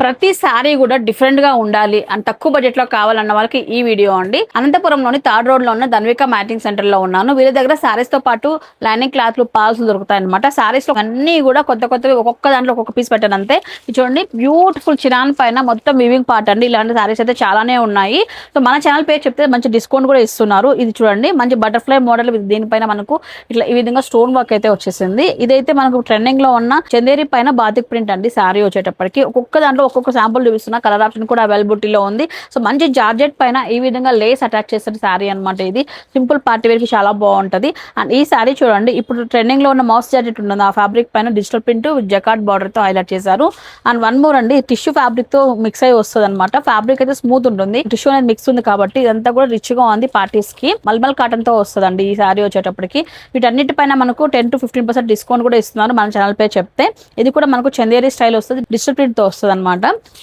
ప్రతి సారీ కూడా డిఫరెంట్ గా ఉండాలి అండ్ తక్కువ బడ్జెట్ లో కావాలన్న వాళ్ళకి ఈ వీడియో అండి. అనంతపురంలోని థర్డ్ రోడ్ లో ఉన్న ధన్విక మ్యాటింగ్ సెంటర్ లో ఉన్నాను. వీళ్ళ దగ్గర సారీస్ తో పాటు లైనింగ్ క్లాత్లు పాల్స్ దొరుకుతాయి అనమాట. సారీస్ లో అన్ని కూడా కొత్త కొత్తవి ఒక్కొక్క దాంట్లో ఒక్కొక్క పీస్ పెట్టాను అంతే. చూడండి బ్యూటిఫుల్ చిరాన్ పైన మొత్తం వీవింగ్ పార్ట్ అండి. ఇలాంటి సారీస్ అయితే చాలానే ఉన్నాయి. సో మన ఛానల్ పేరు చెప్తే మంచి డిస్కౌంట్ కూడా ఇస్తున్నారు. ఇది చూడండి మంచి బటర్ఫ్లై మోడల్, దీనిపైన మనకు ఇట్లా ఈ విధంగా స్టోన్ వర్క్ అయితే వచ్చేసింది. ఇదైతే మనకు ట్రెండింగ్ లో ఉన్న చందేరి పైన బాతిక్ ప్రింట్ అండి. సారీ వచ్చేటప్పటికి ఒక్కొక్క దాంట్లో ఒక్కొక్క శాంపుల్ చూపిస్తున్నా. కలర్ ఆప్షన్ కూడా అవైలబిలిటీలో ఉంది. సో మంచి జార్జెట్ పైన ఈ విధంగా లేస్ అటాచ్ చేసిన సారీ అనమాట. ఇది సింపుల్ పార్టీ వేర్ కి చాలా బాగుంటది. అండ్ ఈ సారీ చూడండి ఇప్పుడు ట్రెండింగ్ లో ఉన్న మౌస్ జార్జెట్ ఉంటుంది. ఆ ఫ్యాబ్రిక్ పైన డిజిటల్ ప్రింట్ జకార్డ్ బార్డర్ తో హైలైట్ చేశారు. అండ్ వన్ మోర్ అండి, టిష్యూ ఫ్యాబ్రిక్ తో మిక్స్ అయ్యి వస్తుంది అనమాట. ఫ్యాబ్రిక్ అయితే స్మూత్ ఉంటుంది, టిష్యూ అనేది మిక్స్ ఉంది కాబట్టి ఇదంతా కూడా రిచ్ గా ఉంది. పార్టీస్ కి మల్మల్ కాటన్ తో వస్తుందండి ఈ సారీ వచ్చేటప్పటికి. వీటన్నిటిపైన మనకు 10 to 15% డిస్కౌంట్ కూడా ఇస్తున్నారు మన ఛానల్ పే చెప్తే. ఇది కూడా మనకు చందేరి స్టైల్ వస్తుంది, డిజిటల్ ప్రింట్ తో వస్తుంది అనమాట.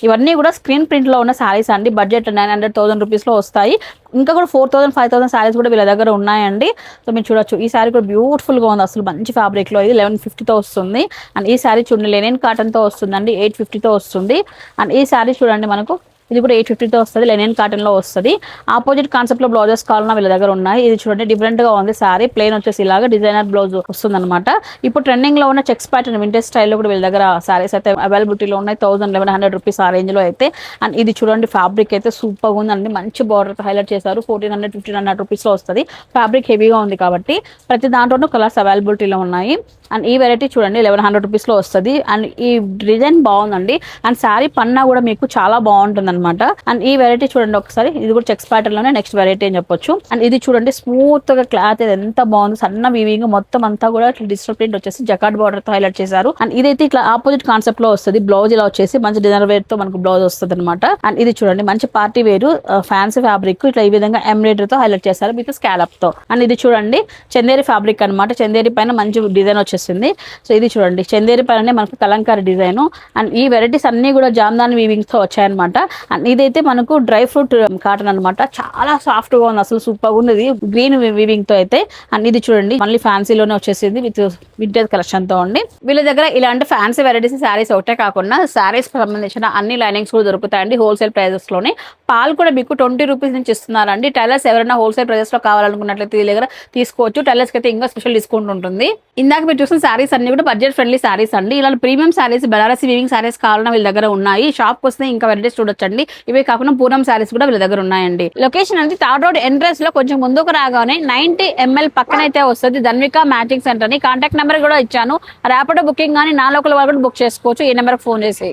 ఇవన్నీ కూడా స్క్రీన్ ప్రింట్ లో ఉన్న సారీస్ అండి. బడ్జెట్ 900,000 రూపీస్ లో వస్తాయి. ఇంకా కూడా 4,000 5,000 సారీస్ కూడా వీళ్ళ దగ్గర ఉన్నాయండి. సో మీరు చూడొచ్చు ఈ సారీ కూడా బ్యూటిఫుల్ గా ఉంది. అసలు మంచి ఫ్యాబ్రిక్ లో ఇది 1150తో వస్తుంది. అండ్ ఈ సారీ చూడండి లెనిన్ కాటన్ తో వస్తుందండి, 850తో వస్తుంది. అండ్ ఈ సారీ చూడండి మనకు ఇది కూడా 850తో వస్తుంది, లెనిన్ కాటన్ లో వస్తుంది. ఆపోజిట్ కాన్సెప్ట్ లో బ్లౌజెస్ కావాలన్నా వీళ్ళ దగ్గర ఉన్నాయి. ఇది చూడండి డిఫరెంట్ గా ఉంది సారీ. ప్లెయిన్ వచ్చేసి ఇలాగా డిజైనర్ బ్లౌజ్ వస్తుంది అనమాట. ఇప్పుడు ట్రెండింగ్ లో ఉన్న చెక్స్ ప్యాటర్న్ వింటేజ్ స్టైల్లో కూడా వీళ్ళ దగ్గర సారీస్ అయితే అవైలబిలిటీలో ఉన్నాయి. 1,100 రూపీస్ ఆ రేంజ్ లో అయితే. అండ్ ఇది చూడండి ఫ్యాబ్రిక్ అయితే సూపర్ గా ఉందండి. మంచి బార్డర్ హైలైట్ చేశారు. 1,400 1,500 రూపీస్ లో వస్తుంది. ఫ్యాబ్రిక్ హెవీగా ఉంది కాబట్టి ప్రతి దాంట్లోనూ కలర్స్ అవైలబిలిటీలో ఉన్నాయి. అండ్ ఈ వెరైటీ చూడండి 1,100 రూపీస్ లో వస్తుంది. అండ్ ఈ డిజైన్ బాగుందండి. అండ్ శారీ పన్నా కూడా మీకు చాలా బాగుంటుంది అనమాట. అండ్ ఈ వెరైటీ చూడండి ఒకసారి, ఇది కూడా చెక్స్ ప్యాటర్న్ లోనే నెక్స్ట్ వెరైటీ అని చెప్పొచ్చు. అండ్ ఇది చూడండి స్మూత్ గా క్లాత్ ఎంత బాగుంది. సన్న వీవింగ్ మొత్తం అంతా కూడా డిజిటల్ ప్రింట్ వచ్చేసి జకార్డ్ బార్డర్ తో హైలైట్ చేశారు. అండ్ ఇదైతే ఇట్లా ఆపోజిట్ కాన్సెప్ట్ లో వస్తుంది. బ్లౌజ్ ఇలా వచ్చేసి మంచి డిజైనర్ వేర్ తో మనకు బ్లౌజ్ వస్తుంది అనమాట. అండ్ ఇది చూడండి మంచి పార్టీ వేరు ఫ్యాన్సీ ఫ్యాబ్రిక్ ఇట్లా ఈ విధంగా ఎంబ్రాయిడరీ తో హైలైట్ చేశారు విత్ స్కాలప్ తో. అండ్ ఇది చూడండి చందేరి ఫ్యాబ్రిక్ అనమాట. చందేరి పైన మంచి డిజైన్ వచ్చేసింది. సో ఇది చూడండి చందేరి పైన మనకు కలంకారీ డిజైన్. అండ్ ఈ వెరైటీస్ అన్ని కూడా జామ్దాని వీవింగ్ తో వచ్చాయన్నమాట. అండ్ ఇదైతే మనకు డ్రై ఫ్రూట్ కాటన్ అనమాట. చాలా సాఫ్ట్ గా ఉంది, అసలు సూపర్ ఉంది గ్రీన్ వీవింగ్ తో అయితే. అండ్ ఇది చూడండి మళ్ళీ ఫ్యాన్సీలోనే వచ్చేసింది విత్ వింటేజ్ కలెక్షన్ తో అండి. వీళ్ళ దగ్గర ఇలాంటి ఫ్యాన్సీ వెరైటీస్ శారీస్ ఒకటే కాకుండా శారీస్ సంబంధించిన అన్ని లైనింగ్స్ కూడా దొరుకుతాయండి హోల్సేల్ ప్రైజెస్ లోనే. పాలు కూడా మీకు 20 రూపీస్ నుంచి ఇస్తున్నారండి. టైలర్స్ ఎవరైనా హోల్సేల్ ప్రైజెస్ లో కావాలనుకున్నట్లయితే వీళ్ళ దగ్గర తీసుకోవచ్చు. టైలర్స్ కి అయితే ఇంకా స్పెషల్ డిస్కౌంట్ ఉంటుంది. ఇందాక మీరు చూసిన సారీస్ అన్ని కూడా బడ్జెట్ ఫ్రెండ్లీ సారీస్ అండి. ఇలాంటి ప్రీమియం సారీస్ బనారసి వీవింగ్ సారీస్ కావాలన్నా వీళ్ళ దగ్గర ఉన్నాయి. షాప్ వస్తే ఇంకా వెరైటీస్ చూడొచ్చండి. ఇవే కాకుండా పూనం సారీస్ కూడా వీళ్ళ దగ్గర ఉన్నాయండి. లొకేషన్ అనేది థర్డ్ రోడ్ ఎంట్రన్స్ లో కొంచెం ముందుకు రాగానే 90 ml పక్కన అయితే వస్తుంది ధన్విక మ్యాటింగ్ సెంటర్ అని. కాంటాక్ట్ నెంబర్ కూడా ఇచ్చాను. ర్యాపిడో బుకింగ్ కానీ నా లోకల్ వాళ్ళు కూడా బుక్ చేసుకోవచ్చు ఈ నెంబర్ ఫోన్ చేసి.